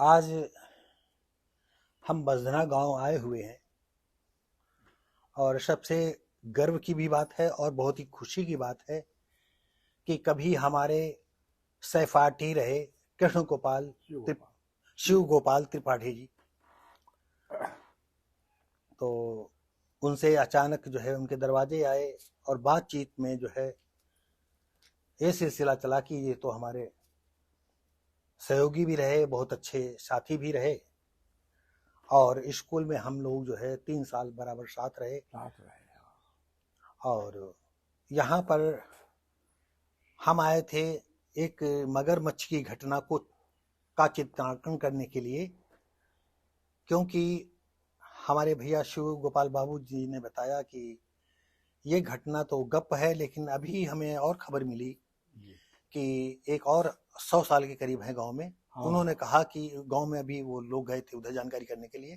आज हम बसधना गांव आए हुए हैं और सबसे गर्व की भी बात है और बहुत ही खुशी की बात है कि कभी हमारे सहपाठी रहे कृष्ण गोपाल शिव गोपाल त्रिपाठी जी, तो उनसे अचानक जो है उनके दरवाजे आए और बातचीत में जो है ये सिलसिला चला कि ये तो हमारे सहयोगी भी रहे, बहुत अच्छे साथी भी रहे और स्कूल में हम लोग जो है 3 साल बराबर साथ रहे। और यहाँ पर हम आए थे एक मगरमच्छ की घटना का चित्रांकन करने के लिए, क्योंकि हमारे भैया शिव गोपाल बाबू जी ने बताया कि ये घटना तो गप है, लेकिन अभी हमें और खबर मिली कि एक और 100 साल के करीब है गांव में। उन्होंने कहा कि गांव में अभी वो लोग गए थे उधर जानकारी करने के लिए,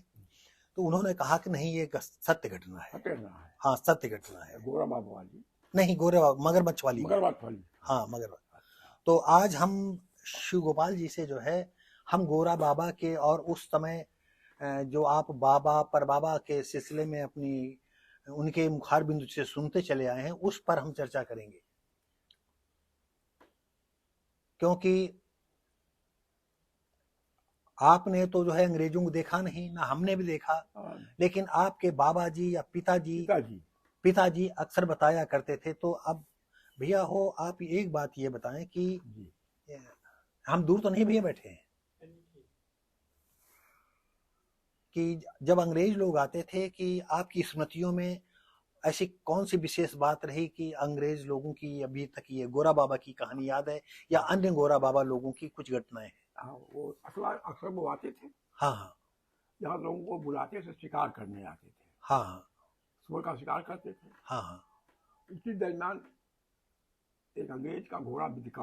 तो उन्होंने कहा कि नहीं ये सत्य घटना है। हाँ, सत्य घटना है। गोरा बाबू वाली नहीं, गोरे मगरमच्छ वाली। हाँ, मगरमच्छ। तो आज हम शिव गोपाल जी से जो है हम गोरा बाबा के और उस समय जो आप बाबा पर बाबा के सिलसिले में अपनी उनके मुखार बिंदु से सुनते चले आए हैं, उस पर हम चर्चा करेंगे। क्योंकि आपने तो जो है अंग्रेजों को देखा नहीं, ना हमने भी देखा, लेकिन आपके बाबा जी या पिताजी अक्सर बताया करते थे। तो अब भैया हो, आप एक बात ये बताएं कि हम दूर तो नहीं भैया बैठे हैं कि जब अंग्रेज लोग आते थे कि आपकी स्मृतियों में ऐसी कौन सी विशेष बात रही कि अंग्रेज लोगों की अभी तक ये गोरा बाबा की कहानी याद है या अन्य गोरा बाबा लोगों की कुछ घटनाएं हैं? हाँ, वो अक्सर वो आते थे। हाँ, यहाँ लोगों को बुलाते थे, शिकार करने आते थे। हाँ, सुअर का शिकार करते थे। हाँ, इसी दरमियान एक अंग्रेज का घोड़ा बिदका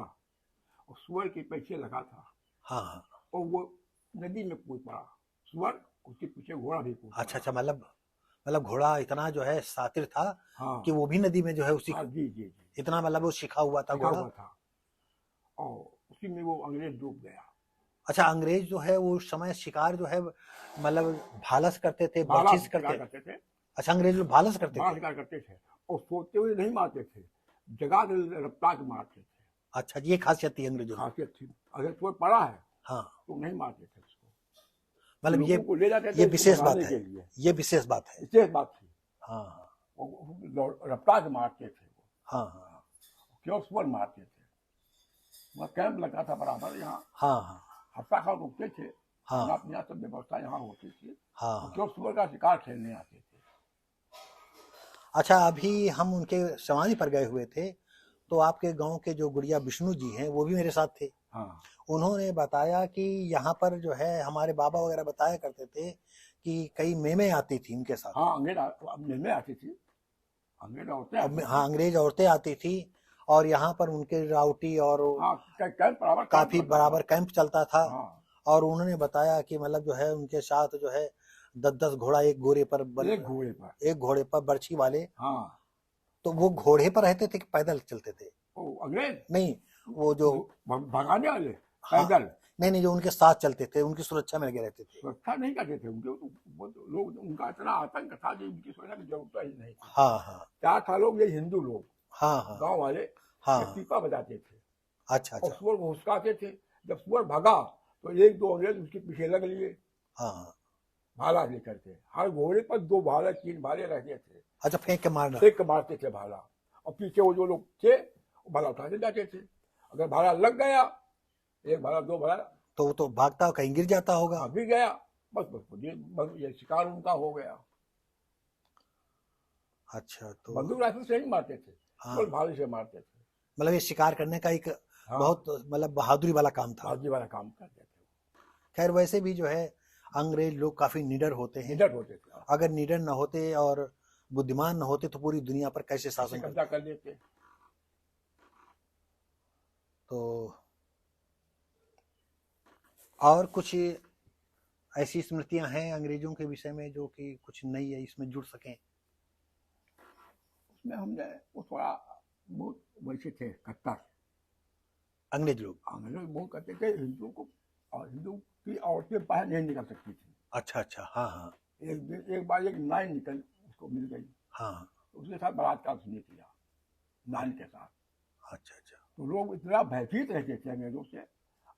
और सुअर के पीछे लगा था। हाँ, और वो नदी में कूद पड़ा, सुअर उसके पीछे घोड़ा भी कूद पड़ा। अच्छा, मतलब घोड़ा इतना जो है शातिर था। हाँ, कि वो भी नदी में जो है उसी। हाँ, जी। इतना मतलब वो शिखा हुआ था घोड़ा था और उसी में वो अंग्रेज डूब गया। अच्छा, अंग्रेज जो है वो समय शिकार जो है मतलब भालस करते थे, बर्चिस करते थे। अच्छा, अंग्रेज लोग भालस करते थे। शिकार करते थे और सोते हुए नहीं मारते थे, जगह रफ्तार के मारते थे। अच्छा, ये खासियत थी अंग्रेजों की। खासियत थी, अगर कोई पड़ा है हाँ, तो नहीं मारते थे उसको, मतलब ये ले जाते थे। ये विशेष बात है, ये विशेष बात है, विशेष बात थी। हाँ, रफ्तार से मारते थे वो। हाँ, क्यों सुअर मारते थे। वहाँ कैंप लगा था बराबर यहाँ। हाँ, हफ्ता खा रुकते थे। हाँ, अपनी सब व्यवस्था यहाँ होती थी। हाँ, क्यों सुअर का शिकार खेलने आते थे। अच्छा, अभी हम उनके समाधि पर गए हुए थे तो आपके गांव के जो गुड़िया विष्णु जी हैं वो भी मेरे साथ थे। हाँ, उन्होंने बताया कि यहाँ पर जो है हमारे बाबा वगैरह बताया करते थे कि कई मेमे आती थी उनके साथ। हाँ, मेमे आती थी, अंग्रेज औरतें आती थी। हाँ, अंग्रेज औरतें आती थी और यहाँ पर उनके राउटी और काफी बराबर कैंप चलता था। हाँ, और उन्होंने बताया कि मतलब जो है उनके साथ जो है 10-10 घोड़ा एक घोड़े पर बर्छी वाले। हाँ, तो वो घोड़े पर रहते थे कि पैदल चलते थे? अंग्रेज नहीं, वो जो भगाने वाले पैदल। नहीं, जो उनके साथ चलते थे उनकी सुरक्षा में लगे रहते थे। सुरक्षा नहीं करते थे उनके, लोग उनका इतना आतंक था कि उनकी सुरक्षा की जरूरत ही नहीं। हाँ, 4 था लोग, ये हिंदू लोग, हाँ, गांव वाले, पीपा बजाते थे। अच्छा, और सुअर को हुसकाते थे। जब सुअर भगा तो 1-2 अंग्रेज उसके पीछे लग लिए। हाँ, भाला लेकर के हर घोड़े पर 2 भाले 3 भाले रहते थे। अच्छा, फेंक के मारते थे भाला, और पीछे वो जो लोग थे वो भाला उठाते जाते थे। अगर भाला लग गया, 1 भाला 2 भाला, तो वो तो भागता कहीं गिर जाता होगा। गिर गया, बस ये शिकार उनका हो गया। अच्छा, तो बंदूक राइफल से नहीं मारते थे, हाँ, भाले से मारते थे। मतलब ये शिकार करने का एक बहुत मतलब बहादुरी वाला काम था। बहादुरी वाला काम करते थे। खैर, वैसे भी जो है अंग्रेज लोग काफी निडर होते हैं। अगर निडर न होते और बुद्धिमान न होते तो पूरी दुनिया पर कैसे शासन कब्जा कर लेते। तो और कुछ ऐसी स्मृतियां हैं अंग्रेजों के विषय में जो कि कुछ नई है, इसमें जुड़ सकें? उसमें हमने वो थोड़ा बहुत वैसे थे कट्टर अंग्रेज लोग बहुत करते थे, हिंदुओं को और हिंदू की औरतें बाहर नहीं निकल सकती थी। अच्छा अच्छा, हाँ हाँ एक बार एक नाइन निकल उसको मिल गई, हाँ, तो उसके साथ बलात्कार उसने किया, नाइन के साथ। अच्छा अच्छा, तो लोग इतना भयभीत रहते थे अंग्रेजों से,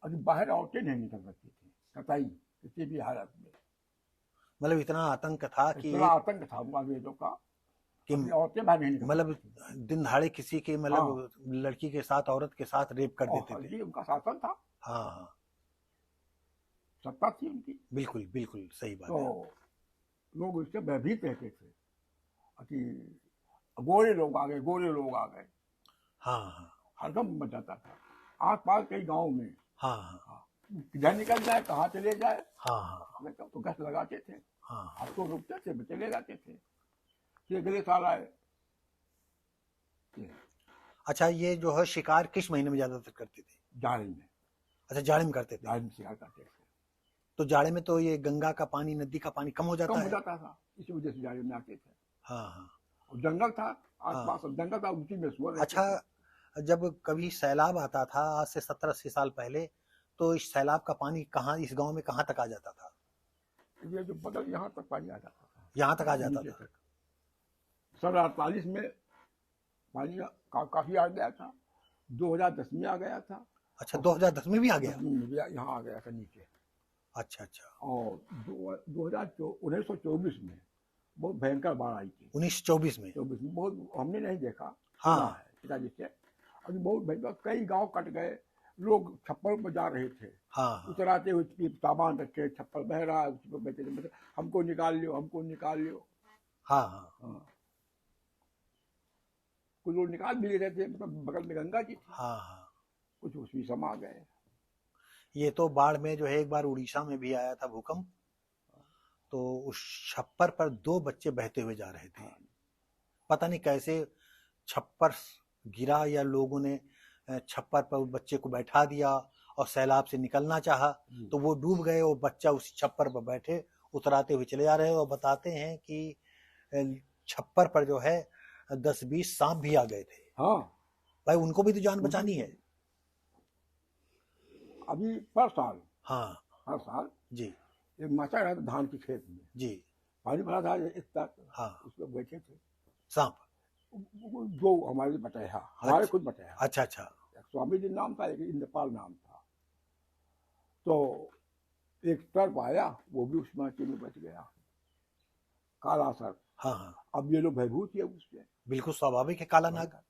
अभी बाहर औरतें नहीं निकल सकती थी कतई, किसी भी हालत में। मतलब इतना आतंक था कि इतना आतंक था अंग्रेजों का, कि अपनी औरतें बाहर नहीं निकल मतलब सकती थी। दिन दहाड़े किसी के हाँ, मतलब लड़की के साथ, औरत के साथ रेप कर देते और थे। ये उनका शासन था, हाँ हाँ, सत्ता थी उनकी। बिल्कुल बिल्कुल सही बात तो है। लोग इससे भयभीत रहते थे कि गोरे लोग आ गए, गोरे लोग आ गए, हाँ हाँ हरदम मच जाता था आस पास कई गाँव में। हाँ हाँ हाँ, किधर निकल जाए, कहाँ चले जाए, हाँ हाँ तो गश्त लगाते थे। हाँ, अब तो रुकते थे, चले जाते थे, फिर अगले साल आए। अच्छा, ये जो है शिकार किस महीने में ज्यादातर करते थे? जाड़े में, अच्छा, जाड़े में करते थे। जाड़े में शिकार करते थे। तो जाड़े में तो ये गंगा का पानी, नदी का पानी कम हो कम जाता हो है। जाता था, इसी वजह से जाड़े में आते थे। हाँ हाँ और जंगल था आस हाँ। पास, जंगल था, उसी में सुअर रहते अच्छा, थे। जब कभी सैलाब आता था आज से 70-80 साल पहले, तो इस सैलाब का पानी कहाँ, इस गांव में कहाँ तक आ जाता था? ये जो बगल यहाँ तक पानी आ जाता था, यहाँ तक आ जाता नीचे था। तक। 1948 में पानी काफी आ गया था, 2010 में आ गया था, अच्छा, और 2010 में भी आ गया? 10 में भी यहाँ आ गया था नीचे। अच्छा अच्छा, और 1924 में बहुत भयंकर बाढ़ आई थी। 1924 में? 24 में बहुत, हमने नहीं देखा, हाँ सुना है पिताजी से। अभी बहुत भयंकर, कई गांव कट गए, लोग छप्पर पर जा रहे थे, हाँ हाँ उतराते हुए सामान रखे, छप्पर बह रहा है, उस पर बैठे थे, हमको निकाल लियो, हमको निकाल लियो। हाँ हाँ हाँ, कुछ लोग निकाल भी ले रहे थे, मतलब बगल में गंगा जी थी, हाँ हाँ। कुछ उसमें समा गए। ये तो बाढ़ में जो है एक बार उड़ीसा में भी आया था भूकंप, तो उस छप्पर पर 2 बच्चे बहते हुए जा रहे थे। पता नहीं कैसे छप्पर गिरा, या लोगों ने छप्पर पर उस बच्चे को बैठा दिया और सैलाब से निकलना चाहा, तो वो डूब गए और बच्चा उस छप्पर पर बैठे उतराते हुए चले जा रहे हैं। और बताते हैं कि छप्पर पर जो है 10-20 सांप भी आ गए थे। हाँ, भाई उनको भी तो जान बचानी है। अभी पर साल, हाँ हर साल जी एक माचा रहा था धान की खेत में, जी, पानी भरा था इस तक, हाँ, उसमें बैठे थे सांप। जो हमारे बटाया, हमारे खुद बटाया, अच्छा अच्छा, स्वामी जी नाम था, एक इंद्रपाल नाम था। तो एक सर्प आया, वो भी उस माचे में बच गया, काला सर्प। हाँ हाँ, अब ये लोग भयभूत है उससे, बिल्कुल स्वाभाविक है, काला नाग।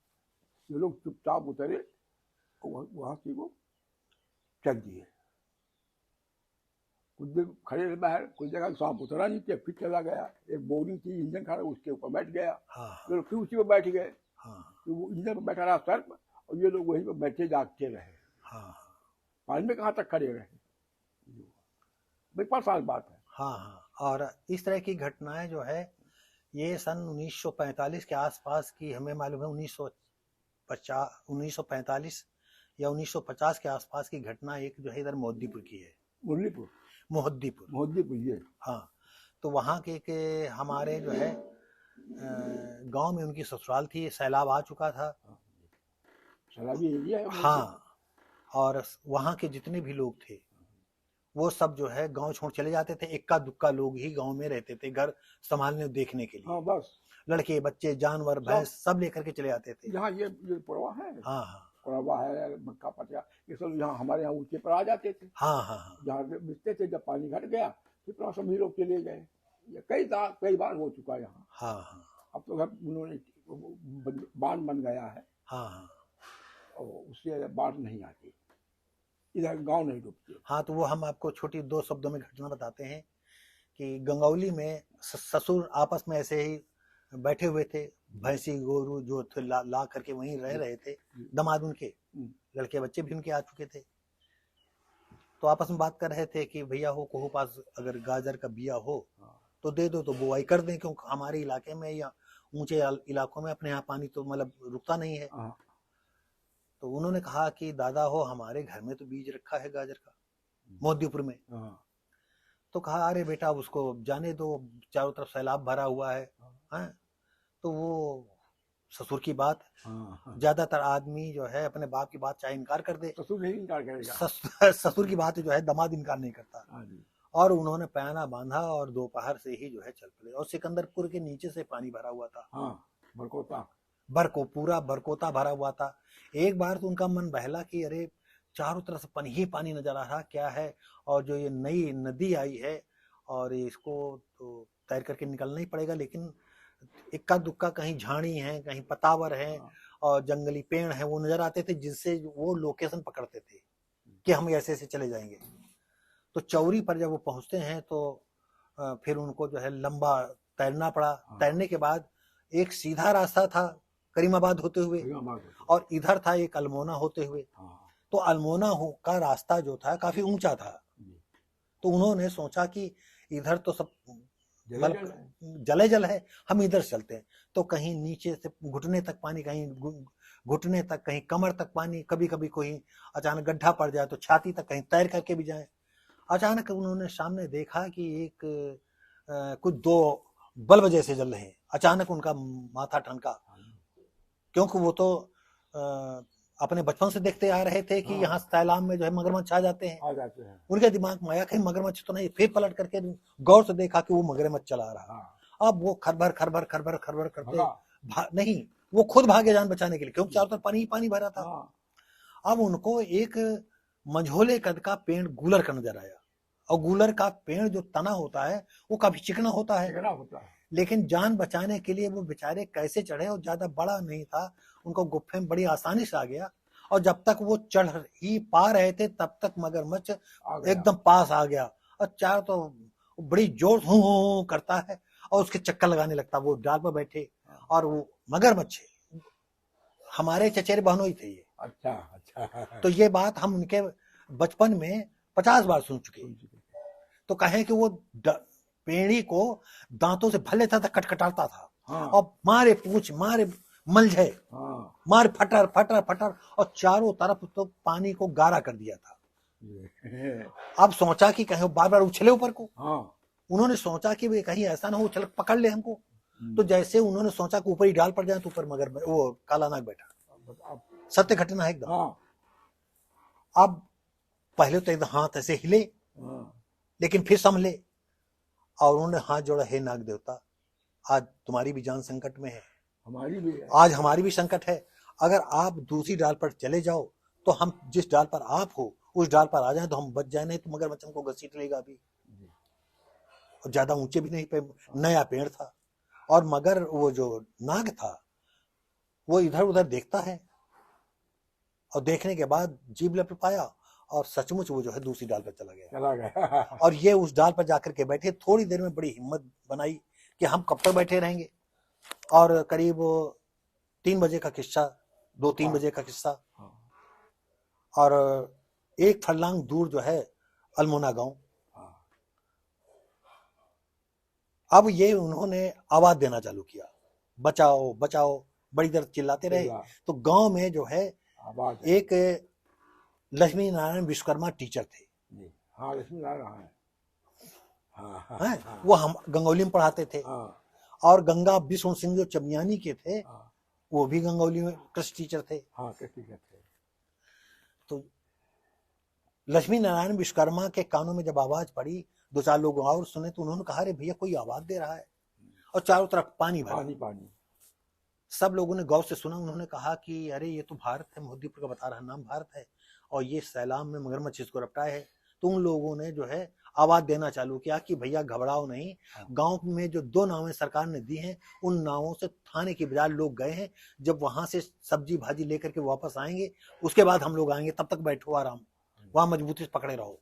ये लोग चुपचाप उतरे, वहां से वो चल दिए। कुछ देर खड़े रहे बाहर, कुछ जगह सांप उतरा नीचे, फिर चला गया। एक बोरी थी, इंजन खड़ा, उसके ऊपर बैठ गया, हाँ ये लोग फिर उसी पर बैठ गए। हाँ तो वो इंजन पर बैठा रहा सर्प, और ये लोग वहीं पर बैठे जागते रहे, हाँ पानी में कहाँ तक खड़े रहे। भाई 5 साल बात है। हाँ हाँ। और इस तरह की घटनाएं जो है, ये सन 1945 के आसपास की, हमें मालूम है 1945 या 1950 के आसपास की घटना एक जो है इधर मोहद्दीपुर की है। मुरलीपुर, मोहद्दीपुर, मोहद्दीपुर, ये हाँ। तो वहाँ के हमारे जो है गांव में उनकी ससुराल थी, सैलाब आ चुका था। शराबी एरिया है। हाँ, और वहाँ के जितने भी लोग थे वो सब जो है गांव छोड़ चले जाते थे। इक्का दुक्का लोग ही गांव में रहते थे, घर संभालने देखने के लिए। हाँ, बस लड़के बच्चे जानवर भैंस सब लेकर के चले जाते थे। यहाँ ये पुरवा है, हाँ हाँ पुरवा है, मक्का पटिया, ये सब यहाँ हमारे यहाँ ऊँचे पर आ जाते थे। हाँ हाँ हाँ जहाँ बिकते थे, जब पानी घट गया फिर सभी लोग चले गए। ये कई बार हो चुका है यहाँ। हाँ हाँ अब तो घर उन्होंने बांध बन गया है, हाँ हाँ और उससे बाढ़ नहीं आती, इधर गांव नहीं डूबते। हाँ। तो वो हम आपको छोटी 2 शब्दों में घटना बताते हैं कि गंगौली में ससुर आपस में ऐसे ही बैठे हुए थे, भैंसी गोरू जो थे ला करके वहीं रह रहे थे। दामाद उनके, लड़के बच्चे भी उनके आ चुके थे। तो आपस में बात कर रहे थे कि भैया हो कोहो पास अगर गाजर का बिया हो तो दे दो, तो बुआई कर दें, क्योंकि हमारे इलाके में या ऊंचे इलाकों में अपने यहाँ पानी तो मतलब रुकता नहीं है। तो उन्होंने कहा कि दादा हो, हमारे घर में तो बीज रखा है गाजर का, मोहद्दीपुर में। तो कहा अरे बेटा उसको जाने दो, चारों तरफ सैलाब भरा हुआ है। तो वो ससुर की बात, हाँ, ज्यादातर आदमी जो है अपने बाप की बात चाहे इनकार कर दे, ससुर नहीं इनकार करेगा। ससुर की बात जो है दामाद इनकार नहीं करता। हाँ जी। और उन्होंने पैना बांधा और दोपहर से ही जो है चल पड़े। और सिकंदरपुर के नीचे से पानी भरा हुआ था, हाँ, बरकोता। पूरा बरकोता भरा हुआ था। एक बार तो उनका मन बहला कि अरे चारों तरफ से पानी ही पानी नजर आ रहा क्या है, और जो ये नई नदी आई है और इसको तो तैर करके निकलना ही पड़ेगा। लेकिन इक्का दुक्का कहीं झाड़ी है, कहीं पतावर है हाँ, और जंगली पेड़ है, वो नजर आते थे जिससे वो लोकेशन पकड़ते थे कि हम ऐसे ऐसे चले जाएंगे। तो चौरी पर जब वो पहुंचते हैं तो फिर उनको जो है लंबा तैरना पड़ा। हाँ। तैरने के बाद एक सीधा रास्ता था करीमाबाद होते हुए, करीमाबाद होते। और इधर था एक अल्मोना होते हुए। हाँ तो अल्मोना का रास्ता जो था काफी ऊंचा था, जी। तो उन्होंने सोचा कि इधर तो सब जले मतलब जल है। जले जल है, हम इधर चलते हैं। तो कहीं नीचे से घुटने तक पानी, कहीं घुटने तक, कहीं कमर तक पानी, कभी कभी कोई अचानक गड्ढा पड़ जाए तो छाती तक, कहीं तैर करके भी जाए। अचानक उन्होंने सामने देखा कि एक कुछ दो बल्ब जैसे जल रहे हैं। अचानक उनका माथा ठनका, क्योंकि वो तो अपने बचपन से देखते आ रहे थे कि हाँ। यहाँ तालाब में जो है मगरमच्छ आ जाते हैं। आ जाते हैं। उनके दिमाग में आया कहीं मगरमच्छ तो नहीं। फिर पलट करके गौर से देखा कि वो मगरमच्छ चला रहा। हाँ, अब वो खरबर खरबर खरबर खरबर करते भगा। नहीं, वो खुद भागे जान बचाने के लिए, क्योंकि चारों तरफ पानी ही पानी भरा था। हाँ, अब उनको एक मंझोले कद का पेड़ गूलर का नजर आया, और गूलर का पेड़ जो तना होता है वो काफी चिकना होता है। चिकना होता है। लेकिन जान बचाने के लिए वो बेचारे कैसे चढ़े, और ज्यादा बड़ा नहीं था, उनको गुफे में बड़ी आसानी से आ गया। और जब तक वो चढ़ ही पा रहे थे तब तक मगरमच्छ आ गया। एकदम पास आ गया, और चारों तो बड़ी जोर हूं करता है और उसके चक्कर लगाने लगता। वो डाल पर बैठे, और वो मगरमच्छ हमारे चचेरे बहनों ही थे ये। अच्छा अच्छा। तो ये बात हम उनके बचपन में 50 बार सुन चुके। तो कहें कि वो पेड़ी को दांतों से भले था कटकटाता था। हाँ, और मारे पूछ, मारे मलझे, हाँ, मार फटर फटर फटर, और चारों तरफ तो पानी को गारा कर दिया था। अब सोचा कि कहीं बार बार उछले ऊपर को। हाँ, उन्होंने सोचा कि वे कहीं ऐसा ना हो उछल पकड़ ले हमको। तो जैसे उन्होंने सोचा कि ऊपर ही डाल पड़ जाए तो ऊपर मगर वो काला नाग बैठा। सत्य घटना है एकदम। हाँ, अब पहले तो एकदम हाथ ऐसे हिले, हाँ, लेकिन फिर संभले और उन्होंने हाथ जोड़ा, हे नाग देवता, आज तुम्हारी भी जान संकट में है, हमारी भी है। आज हमारी भी संकट है। अगर आप दूसरी डाल पर चले जाओ तो हम जिस डाल पर आप हो उस डाल पर आ जाए तो हम बच जाए, नहीं तो मगरमच्छ को घसीट लेगा अभी। और ज्यादा ऊंचे भी नहीं पे, नया पेड़ था। और मगर वो जो नाग था वो इधर उधर देखता है, और देखने के बाद जीभ लपटाया और सचमुच वो जो है दूसरी डाल पर चला गया। और ये उस डाल पर जाकर के बैठे। थोड़ी देर में बड़ी हिम्मत बनाई कि हम कब तक बैठे रहेंगे। और करीब 3 बजे का किस्सा, 2-3 बजे का किस्सा। और एक फरलांग दूर जो है अल्मोना गांव। अब ये उन्होंने आवाज देना चालू किया, बचाओ बचाओ, बड़ी देर चिल्लाते रहे। तो गांव में जो है एक लक्ष्मी नारायण विश्वकर्मा टीचर थे। हाँ, लक्ष्मी नारायण हैं, वो हम गंगौली में पढ़ाते थे। और गंगा बिशुन सिंह जो चमियानी के थे वो भी गंगौली में कृषि टीचर थे। तो लक्ष्मी नारायण विश्वकर्मा के कानों में जब आवाज पड़ी, 2-4 लोग और सुने, तो उन्होंने कहा, अरे भैया कोई आवाज दे रहा है, और चारों तरफ पानी भरा। पानी। सब लोगों ने गौर से सुना। उन्होंने कहा कि अरे ये तो भारत है, मोहद्दीपुर का बता रहा नाम भारत है, और ये सैलाब में मगरमच्छ इसको रपटा है। तो उन लोगों ने जो है आवाज देना चालू किया कि भैया घबराओ नहीं, गांव में जो 2 नावें सरकार ने दी हैं उन नावों से थाने की बजाय लोग गए हैं। जब वहां से सब्जी भाजी लेकर के वापस आएंगे उसके बाद हम लोग आएंगे, तब तक बैठो आराम, वहां मजबूती से पकड़े रहो।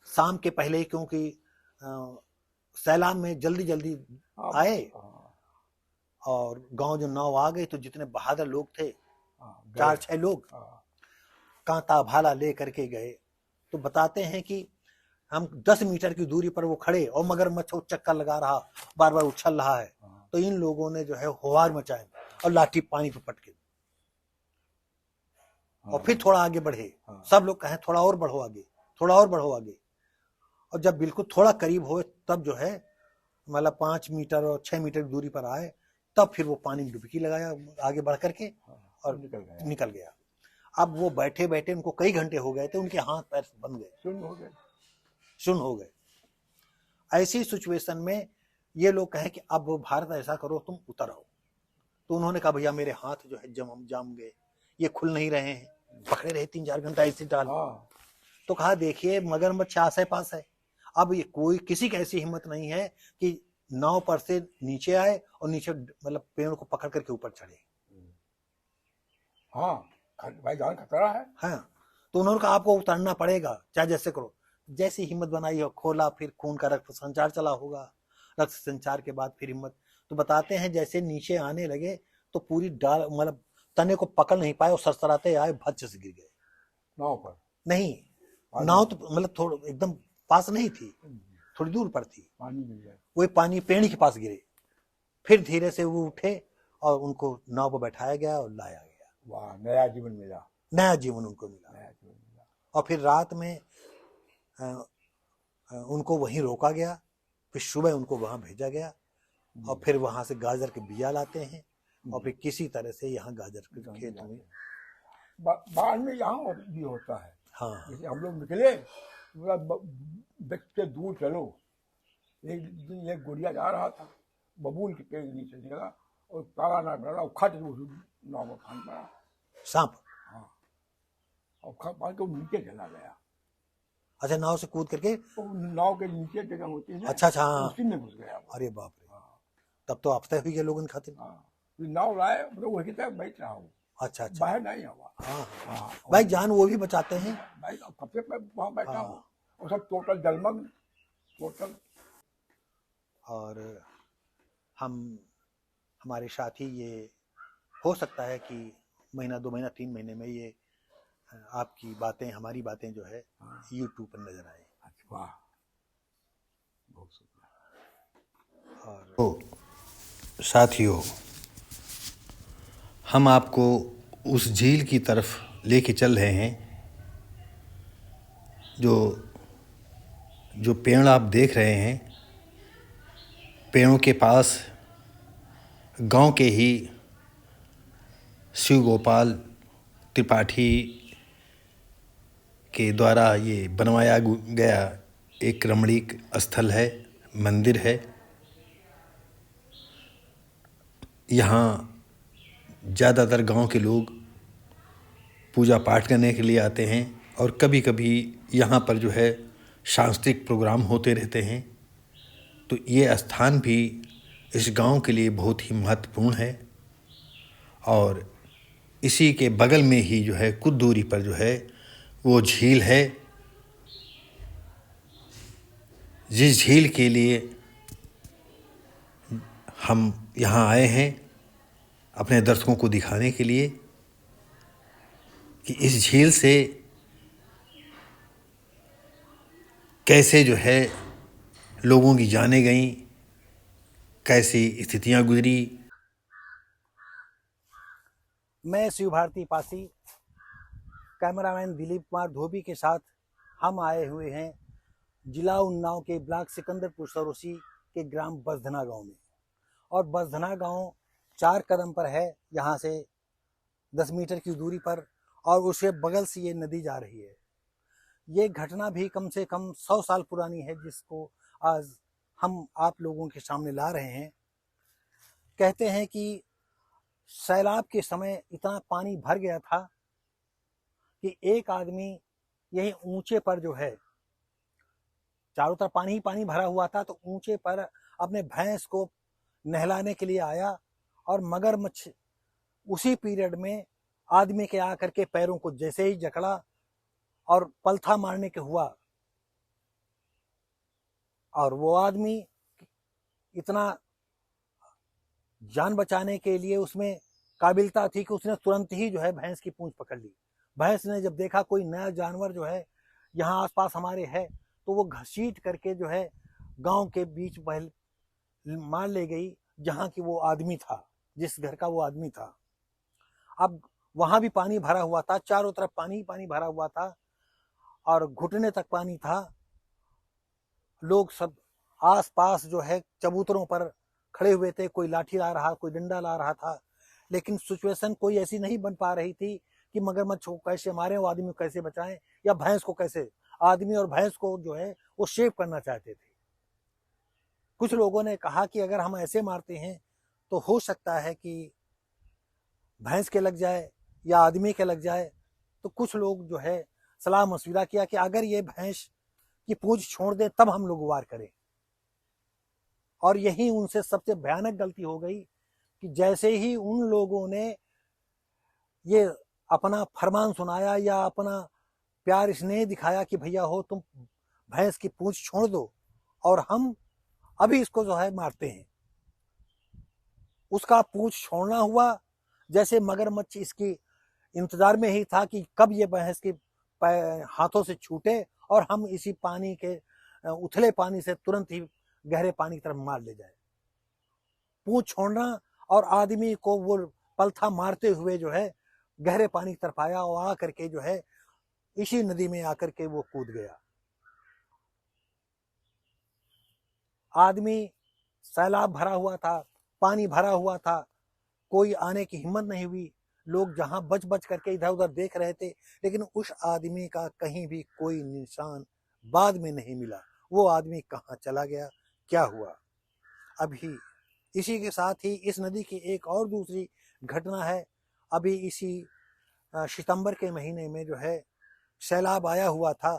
शाम के पहले ही, क्योंकि सैलाब में जल्दी जल्दी आए और गांव जो नाव आ गई, तो जितने बहादुर लोग थे 4-6 लोग कांटा भाला ले करके गए। तो बताते हैं कि हम 10 मीटर की दूरी पर वो खड़े, और मगरमच्छ चक्कर लगा रहा, बार बार उछल रहा है। तो इन लोगों ने जो है होहार मचाए और लाठी पानी पे पटके, और फिर थोड़ा आगे बढ़े। सब लोग कहें थोड़ा और बढ़ो आगे, थोड़ा और बढ़ो आगे। और जब बिल्कुल थोड़ा करीब हुए तब जो है मतलब 5 मीटर और 6 मीटर की दूरी पर आए, तब फिर वो पानी में डुबकी लगाया आगे बढ़ करके और निकल गया। अब वो बैठे बैठे उनको कई घंटे हो गए थे, उनके हाथ पैर बंद गए, सुन्न हो गए। ऐसी सिचुएशन में ये लोग कहे कि अब भारत ऐसा करो तुम उतर आओ। तो उन्होंने कहा भैया मेरे हाथ जो है जाम गए, ये खुल नहीं रहे हैं, पकड़े रहे 3-4 घंटा ऐसे डाल। तो कहा देखिए मगरमच्छ आस पास है, अब ये कोई किसी की ऐसी हिम्मत नहीं है कि नाव पर से नीचे आए और नीचे मतलब पेड़ को पकड़ करके ऊपर चढ़े। हाँ भाई जान खतरा है। हाँ, तो उन्होंने कहा आपको उतरना पड़ेगा चाहे जैसे करो। जैसी हिम्मत बनाई और खोला, फिर खून का रक्त संचार चला होगा, रक्त संचार के बाद फिर हिम्मत। तो बताते हैं जैसे नीचे आने लगे तो पूरी डाल मतलब तने को पकड़ नहीं पाए और सरसराते आए, भच्च से गिर गए। नाव पर नहीं, नाव तो मतलब थोड़ा एकदम पास नहीं थी, थोड़ी दूर पर थी, पानी मिल जाए, वही पानी पेड़ के पास गिरे। फिर धीरे से वो उठे और उनको नाव पर बैठाया गया और लाया गया। वाह, नया जीवन मिला, नया जीवन उनको मिला। नया जीवन मिला। और फिर रात में उनको वहीं रोका गया, फिर सुबह उनको वहां भेजा गया और फिर वहां से गाजर के बिया लाते हैं और फिर किसी तरह से यहाँ गाजर के खेत में। बाढ़ में यहाँ भी होता है। हाँ, जैसे हम लोग निकले बच के दूर चलो, एक दिन एक गुड़िया जा रहा था, बबूल के पेड़ के नीचे निकला और ताला ना डरा, खट नाव में फान पड़ा सांप। हाँ, और फान के नीचे चला गया। अच्छा, नाव से कूद करके नाव के नीचे जगह होती है ना, अच्छा हाँ, उसी में घुस गया। अरे बाप रे, तब तो आपते हुई लोगों खातिर। नाव लाए मतलब वही तक बैठ रहा हूँ, अच्छा बाहर नहीं हुआ। हाँ, भाई जान वो भी बचाते हैं भाई, कब से मैं वहाँ बैठा हूँ और सब टोटल जलमग्न, टोटल। और हमारे साथी ये हो सकता है कि महीना 2 महीना 3 महीने में ये आपकी बातें हमारी बातें जो है YouTube पर नजर आए। अच्छा, वाह, बहुत शुक्रिया। और साथियों, हम आपको उस झील की तरफ लेके चल रहे हैं जो पेड़ आप देख रहे हैं। पेड़ों के पास गांव के ही शिव गोपाल त्रिपाठी के द्वारा ये बनवाया गया एक रमणीक स्थल है, मंदिर है। यहाँ ज़्यादातर गांव के लोग पूजा पाठ करने के लिए आते हैं और कभी कभी यहाँ पर जो है सांस्कृतिक प्रोग्राम होते रहते हैं। तो ये स्थान भी इस गांव के लिए बहुत ही महत्वपूर्ण है। और इसी के बगल में ही जो है कुछ दूरी पर जो है वो झील है, जिस झील के लिए हम यहाँ आए हैं अपने दर्शकों को दिखाने के लिए कि इस झील से कैसे जो है लोगों की जानें गईं, कैसी स्थितियां गुजरी। मैं शिव भारती पासी, कैमरामैन दिलीप कुमार धोबी के साथ हम आए हुए हैं जिला उन्नाव के ब्लॉक सिकंदरपुर सरोसी के ग्राम बसधना गांव में। और बसधना गांव 4 कदम पर है यहाँ से 10 मीटर की दूरी पर, और उसके बगल से ये नदी जा रही है। ये घटना भी कम से कम 100 साल पुरानी है, जिसको आज हम आप लोगों के सामने ला रहे हैं। कहते हैं कि सैलाब के समय इतना पानी भर गया था कि एक आदमी यही ऊंचे पर जो है, चारों तरफ पानी ही पानी भरा हुआ था, तो ऊंचे पर अपने भैंस को नहलाने के लिए आया और मगरमच्छ उसी पीरियड में आदमी के आकर के पैरों को जैसे ही जकड़ा और पलथा मारने के हुआ, और वो आदमी इतना जान बचाने के लिए उसमें काबिलता थी कि उसने तुरंत ही जो है भैंस की पूंछ पकड़ ली। भैंस ने जब देखा कोई नया जानवर जो है यहाँ आसपास हमारे है, तो वो घसीट करके जो है गांव के बीच मार ले गई, जहां की वो आदमी था, जिस घर का वो आदमी था। अब वहां भी पानी भरा हुआ था, चारों तरफ पानी पानी भरा हुआ था और घुटने तक पानी था। लोग सब आस पास जो है चबूतरों पर खड़े हुए थे, कोई लाठी ला रहा, कोई डंडा ला रहा था, लेकिन सिचुएशन कोई ऐसी नहीं बन पा रही थी कि मगरमच्छ को कैसे मारें, वो आदमी को कैसे बचाएं, या भैंस को कैसे। आदमी और भैंस को जो है वो शेव करना चाहते थे। कुछ लोगों ने कहा कि अगर हम ऐसे मारते हैं तो हो सकता है कि भैंस के लग जाए या आदमी के लग जाए। तो कुछ लोग जो है सलाह मशविरा किया कि अगर ये भैंस की पूंछ छोड़ दे तब हम लोग वार करें। और यही उनसे सबसे भयानक गलती हो गई कि जैसे ही उन लोगों ने ये अपना फरमान सुनाया या अपना प्यार स्नेह दिखाया कि भैया हो तुम भैंस की पूंछ छोड़ दो और हम अभी इसको जो है मारते हैं, उसका पूंछ छोड़ना हुआ। जैसे मगरमच्छ इसकी इंतजार में ही था कि कब ये भैंस के हाथों से छूटे और हम इसी पानी के उथले पानी से तुरंत ही गहरे पानी की तरफ मार ले जाए। पूंछ छोड़ना और आदमी को वो पलथा मारते हुए जो है गहरे पानी की तरफ आया और आकर के जो है इसी नदी में आकर के वो कूद गया। आदमी, सैलाब भरा हुआ था, पानी भरा हुआ था, कोई आने की हिम्मत नहीं हुई। लोग जहां बच बच करके इधर उधर देख रहे थे, लेकिन उस आदमी का कहीं भी कोई निशान बाद में नहीं मिला। वो आदमी कहाँ चला गया, क्या हुआ। अभी इसी के साथ ही इस नदी की एक और दूसरी घटना है। अभी इसी सितंबर के महीने में जो है सैलाब आया हुआ था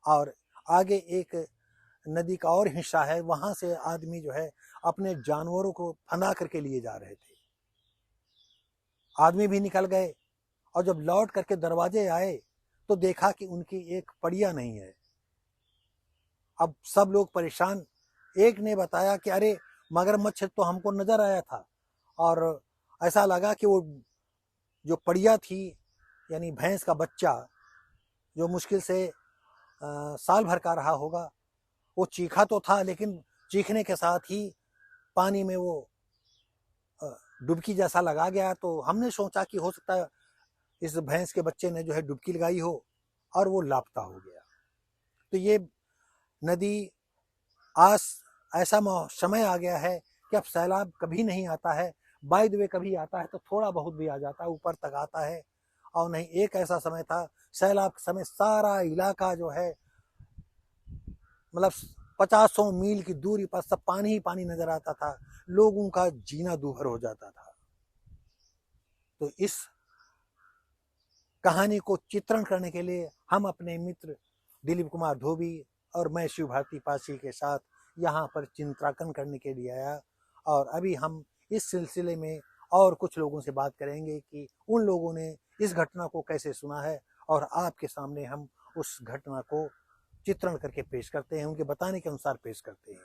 और आगे एक नदी का और हिस्सा है, वहां से आदमी जो है अपने जानवरों को फंदा करके लिए जा रहे थे। आदमी भी निकल गए और जब लौट करके दरवाजे आए तो देखा कि उनकी एक पड़िया नहीं है। अब सब लोग परेशान। एक ने बताया कि अरे मगरमच्छ तो हमको नजर आया था और ऐसा लगा कि वो जो पड़िया थी यानी भैंस का बच्चा जो मुश्किल से साल भर का रहा होगा, वो चीखा तो था, लेकिन चीखने के साथ ही पानी में वो डुबकी जैसा लगा गया। तो हमने सोचा कि हो सकता है इस भैंस के बच्चे ने जो है डुबकी लगाई हो और वो लापता हो गया। तो ये नदी आज ऐसा समय आ गया है कि अब सैलाब कभी नहीं आता है। बाय द वे कभी आता है तो थोड़ा बहुत भी आ जाता है, ऊपर तक आता है। और नहीं, एक ऐसा समय था सैलाब के समय सारा इलाका जो है मतलब 50 मील की दूरी पर सब पानी ही पानी नजर आता था, लोगों का जीना दूभर हो जाता था। तो इस कहानी को चित्रण करने के लिए हम अपने मित्र दिलीप कुमार धोबी और मैं शिव भारती पासी के साथ यहाँ पर चित्रांकन करने के लिए आया। और अभी हम इस सिलसिले में और कुछ लोगों से बात करेंगे कि उन लोगों ने इस घटना को कैसे सुना है और आपके सामने हम उस घटना को चित्रण करके पेश करते हैं, उनके बताने के अनुसार पेश करते हैं।